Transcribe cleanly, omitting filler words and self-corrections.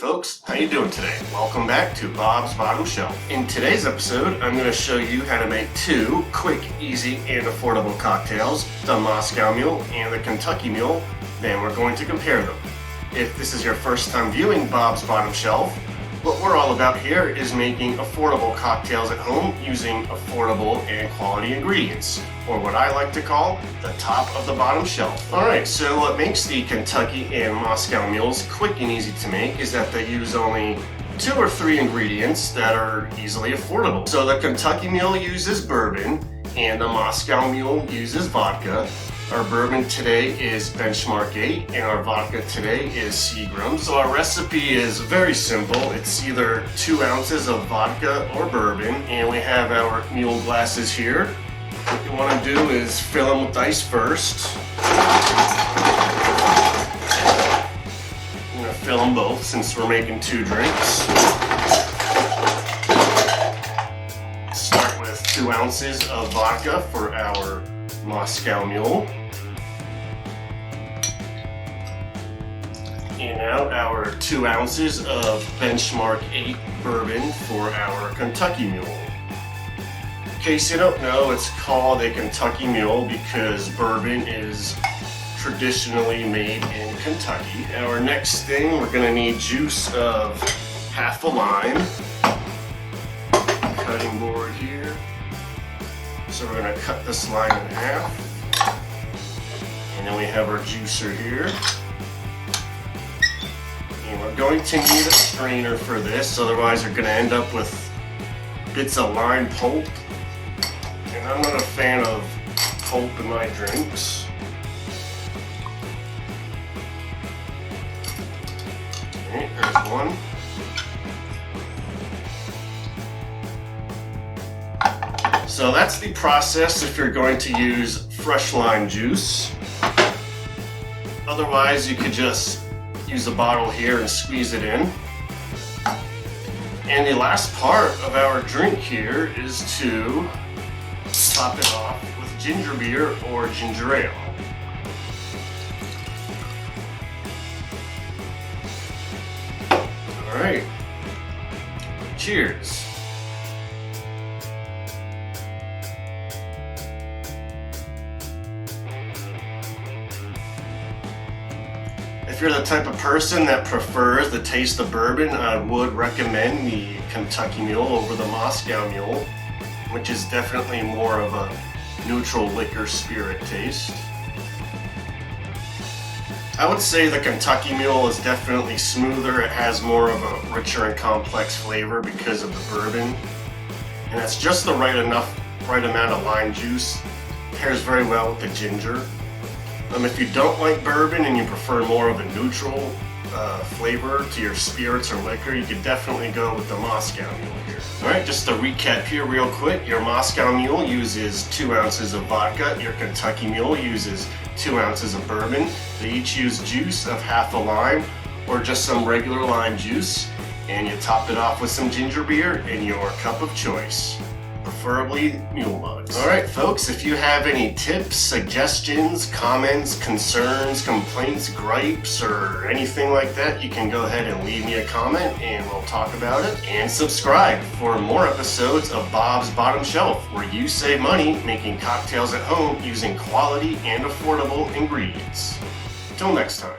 folks, how you doing today? Welcome back to Bob's Bottom Shelf. In today's episode, I'm going to show you how to make two quick, easy, and affordable cocktails, the Moscow Mule and the Kentucky Mule. Then we're going to compare them. If this is your first time viewing Bob's Bottom Shelf, what we're all about here is making affordable cocktails at home using affordable and quality ingredients, or what I like to call the top of the bottom shelf. Alright, so what makes the Kentucky and Moscow Mules quick and easy to make is that they use only 2 or 3 ingredients that are easily affordable. So the Kentucky Mule uses bourbon and the Moscow Mule uses vodka. Our bourbon today is Benchmark 8 and our vodka today is Seagrams. So our recipe is very simple. It's either 2 ounces of vodka or bourbon, and we have our mule glasses here. What you want to do is fill them with ice first. I'm going to fill them both since we're making 2 drinks. Start with 2 ounces of vodka for our Moscow Mule. And now our 2 ounces of Benchmark 8 bourbon for our Kentucky Mule. In case you don't know, it's called a Kentucky Mule because bourbon is traditionally made in Kentucky. Our next thing, we're going to need juice of half a lime. Cutting board here. So we're going to cut this lime in half. And then we have our juicer here. And we're going to need a strainer for this, otherwise you're going to end up with bits of lime pulp. And I'm not a fan of pulp in my drinks. Okay, there's one. So that's the process if you're going to use fresh lime juice. Otherwise, you could just use the bottle here and squeeze it in. And the last part of our drink here is to top it off with ginger beer or ginger ale. All right, cheers. If you're the type of person that prefers the taste of bourbon, I would recommend the Kentucky Mule over the Moscow Mule, which is definitely more of a neutral liquor spirit taste. I would say the Kentucky Mule is definitely smoother. It has more of a richer and complex flavor because of the bourbon. And it's just the right amount of lime juice. Pairs very well with the ginger. If you don't like bourbon and you prefer more of a neutral flavor to your spirits or liquor, you could definitely go with the Moscow Mule here. Alright, just to recap here real quick, your Moscow Mule uses 2 ounces of vodka, your Kentucky Mule uses 2 ounces of bourbon. They each use juice of half a lime or just some regular lime juice, and you top it off with some ginger beer in your cup of choice. Preferably mule mugs. Alright folks, if you have any tips, suggestions, comments, concerns, complaints, gripes, or anything like that, you can go ahead and leave me a comment and we'll talk about it. And subscribe for more episodes of Bob's Bottom Shelf, where you save money making cocktails at home using quality and affordable ingredients. Till next time.